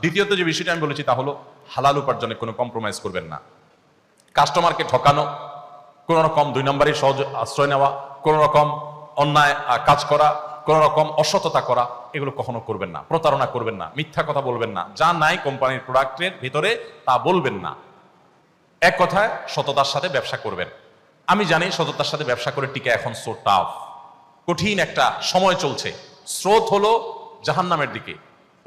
দ্বিতীয়ত যে বিষয়টা আমি বলেছি তা হলো হালাল উপার্জনে কোনো কম্প্রোমাইজ করবেন না। কাস্টমারকে ঠকানো, কোন রকম 2 নম্বরই সহজ আশ্রয় নেওয়া, কোন রকম অন্যায় কাজ করা, কোন রকম অসততা করা, এগুলো কখনো করবেন না। প্রতারণা করবেন না, মিথ্যা কথা বলবেন না, যা নাই কোম্পানির প্রোডাক্টের ভিতরে তা বলবেন না। এক কথায় সততার সাথে ব্যবসা করবেন। আমি জানি সততার সাথে ব্যবসা করে টিকে এখন সো টাফ, কঠিন একটা সময় চলছে। স্রোত হলো জাহান্নামের দিকে,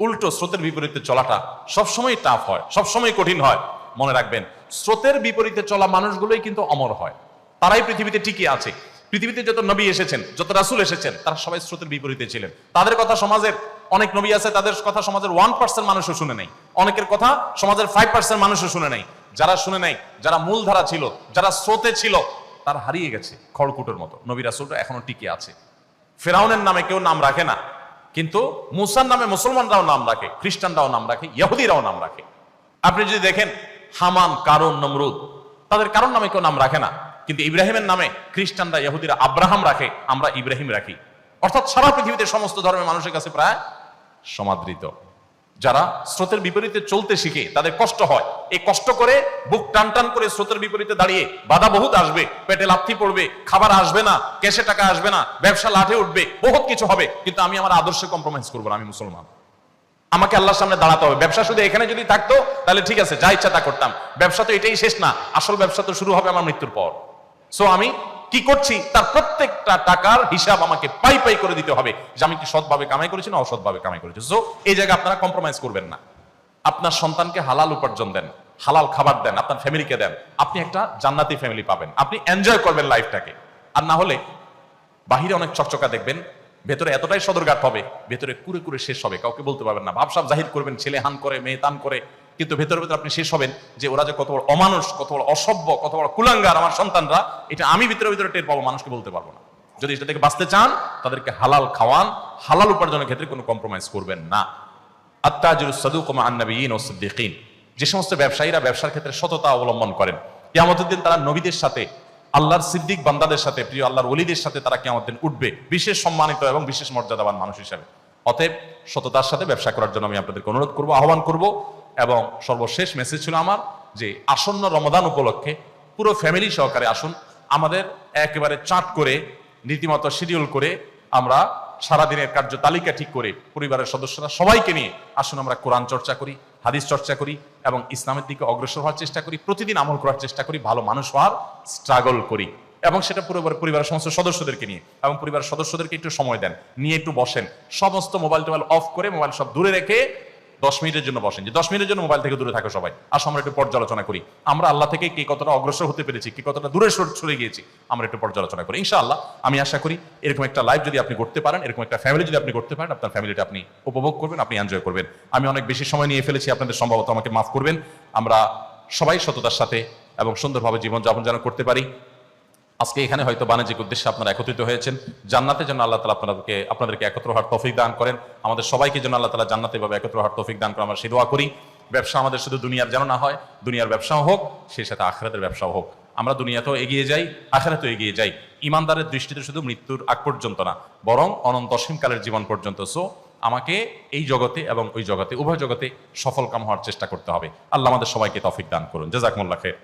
উল্টো স্রোতের বিপরীতে চলাটা সবসময় টাফ হয়, সবসময় কঠিন হয়। মনে রাখবেন, স্রোতের বিপরীতে চলা মানুষগুলোই কিন্তু অমর হয়, তারাই পৃথিবীতে টিকে আছে। পৃথিবীতে যত নবী এসেছেন, যত রাসূল এসেছেন, তারা সবাই স্রোতের বিপরীতে ছিলেন। তাদের কথা সমাজের অনেক নবী আছে, তাদের কথা সমাজের 1% মানুষও শুনে নাই, অনেকের কথা সমাজের 5% মানুষও শুনে নাই। যারা শুনে নাই, যারা মূলধারা ছিল, যারা স্রোতে ছিল, তারা হারিয়ে গেছে খড়কুটোর মতো। নবী রাসূলরা এখনো টিকে আছে। ফেরাউনের নামে কেউ নাম রাখে না, কিন্তু মুসার নামে মুসলমানরাও নাম রাখে, খ্রিস্টানরাও নাম রাখে, ইহুদিরাও নাম রাখে। আপনি যদি দেখেন হামান, কারুন, নমরুদ, তাদের কারোর নামে কেউ নাম রাখে না, কিন্তু ইব্রাহিমের নামে খ্রিস্টানরা, ইহুদিরা আব্রাহাম রাখে, আমরা ইব্রাহিম রাখি। অর্থাৎ সারা পৃথিবীতে সমস্ত ধর্মের মানুষের কাছে প্রায় সমাদৃত। যারা স্রোতের বিপরীতে চলতে শিখে তাদের কষ্ট হয়, এই কষ্ট করে বুক টান টান করে স্রোতের বিপরীতে দাঁড়িয়ে বাধা বহুত আসবে, পেটে লাথি পড়বে, খাবার আসবে না, ক্যাশে টাকা আসবে না, ব্যবসা লাঠে উঠবে, বহুত কিছু হবে, কিন্তু আমি আমার আদর্শে কম্প্রোমাইজ করবো না। আমি মুসলমান, আমাকে আল্লাহর সামনে দাঁড়াতে হবে। ব্যবসা শুধু এখানে যদি থাকতো তাহলে ঠিক আছে, যা ইচ্ছা তা করতাম। ব্যবসা তো এটাই শেষ না, আসল ব্যবসা তো শুরু হবে আমার মৃত্যুর পর। সো আমি কি করছি তার প্রত্যেকটা টাকার হিসাব আমাকে পাই পাই করে দিতে হবে, যে আমি কি সৎভাবে কামাই করেছি না অসৎভাবে কামাই করেছি। সো এই জায়গায় আপনারা কম্প্রোমাইজ করবেন না। আপনার সন্তানকে হালাল উপার্জন দেন, হালাল খাবার দেন, আপনার ফ্যামিলিকে দেন, আপনি একটা জান্নাতি ফ্যামিলি পাবেন, আপনি এনজয় করবেন লাইফটাকে। আর না হলে বাহিরে অনেক চকচকা দেখবেন, ভেতরে এতটাই সদরঘাট হবে, ভেতরে কুরে কুরে শেষ হবে, কাউকে বলতে পারবেন না। ভাবসাব জাহির করবেন, ছেলে হান করে, মেয়ে তান করে, কিন্তু ভেতরে ভেতরে আপনি শেষ হবেন যে ওরা যে কত বড় অমানুষ, কত বড় অসভ্য, কত বড় কুলাঙ্গার আমার সন্তানরা, এটা আমি ভিতরে ভিতরে টের পাবো, মানুষকে বলতে পারবো না। যদি এটা থেকে বাঁচতে চান, তাদেরকে হালাল খাওয়ান, হালাল উপার্জনের ক্ষেত্রে কোনো কম্প্রোমাইজ করবেন না। আত্তাজিরুস সাদুকু মা আন-নাবিয়্যিন ওয়াস সিদ্দিকিন, যে সমস্ত ব্যবসায়ীরা ব্যবসার ক্ষেত্রে সততা অবলম্বন করেন, কিয়ামতের দিন তারা নবীদের সাথে, আল্লাহর সিদ্দিক বান্দাদের সাথে, প্রিয় আল্লাহর ওলিদের সাথে তারা কিয়ামতের দিন উঠবে বিশেষ সম্মানিত এবং বিশেষ মর্যাদাবান মানুষ হিসেবে। অতএব সততার সাথে ব্যবসা করার জন্য আমি আপনাদেরকে অনুরোধ করব, আহ্বান করব। এবং সর্বশেষ মেসেজ ছিল আমার, যে আসন্ন রমাদান উপলক্ষে পুরো ফ্যামিলি সহকারে আসুন, আমাদের একেবারে চার্ট করে রীতিমতো শিডিউল করে আমরা সারাদিনের কার্য তালিকা ঠিক করে পরিবারের সদস্যরা সবাইকে নিয়ে আসুন আমরা কোরআন চর্চা করি, হাদিস চর্চা করি এবং ইসলামের দিকে অগ্রসর হওয়ার চেষ্টা করি, প্রতিদিন আমল করার চেষ্টা করি, ভালো মানুষ হওয়ার স্ট্রাগল করি। এবং সেটা পুরো পরিবারের সমস্ত সদস্যদেরকে নিয়ে, এবং পরিবারের সদস্যদেরকে একটু সময় দেন, নিয়ে একটু বসেন, সমস্ত মোবাইল টোবাইল অফ করে, মোবাইল সব দূরে রেখে 10 মিনিটের জন্য বসেন, যে 10 মিনিটের জন্য মোবাইল থেকে দূরে থাকো সবাই। আসো আমরা একটু পর্যালোচনা করি, আমরা আল্লাহ থেকে কে কতটা অগ্রসর হতে পেরেছি, কে কতটা দূরে সরে গিয়েছি, আমরা একটু পর্যালোচনা করি। ইনশাআল্লাহ আমি আশা করি এরকম একটা লাইফ যদি আপনি করতে পারেন, এরকম একটা ফ্যামিলি যদি আপনি করতে পারেন, আপনার ফ্যামিলিটা আপনি উপভোগ করবেন, আপনি এনজয় করবেন। আমি অনেক বেশি সময় নিয়ে ফেলেছি, আপনাদের সম্ভবত আমাকে মাফ করবেন। আমরা সবাই সততার সাথে এবং সুন্দরভাবে জীবনযাপন যেন করতে পারি। আজকে এখানে হয়তো বাণিজ্যিক উদ্দেশ্যে আপনারা একত্রিত হয়েছেন, জান্নাতের জন্য আল্লাহ তাআলা আপনাদেরকে একত্র হওয়ার তৌফিক দান করেন, আমাদের সবাইকে যেন আল্লাহ তাআলা জান্নাতে ভাবে একত্র হওয়ার তৌফিক দান করেন, আমরা সেই দোয়া করি। ব্যবসা আমাদের শুধু দুনিয়ার যেন না হয়, দুনিয়ার ব্যবসাও হোক, সেই সাথে আখিরাতের ব্যবসাও হোক। আমরা দুনিয়াতেও এগিয়ে যাই, আখিরাতেও এগিয়ে যাই, ইমানদারের দৃষ্টিতে শুধু মৃত্যুর আগ পর্যন্ত না, বরং অনন্ত অসীমকালের জীবন পর্যন্ত। সো আমাকে এই জগতে এবং ওই জগতে, উভয় জগতে সফল কাম হওয়ার চেষ্টা করতে হবে। আল্লাহ আমাদের সবাইকে তৌফিক দান করুন। জাযাকুমুল্লাহ খাইর।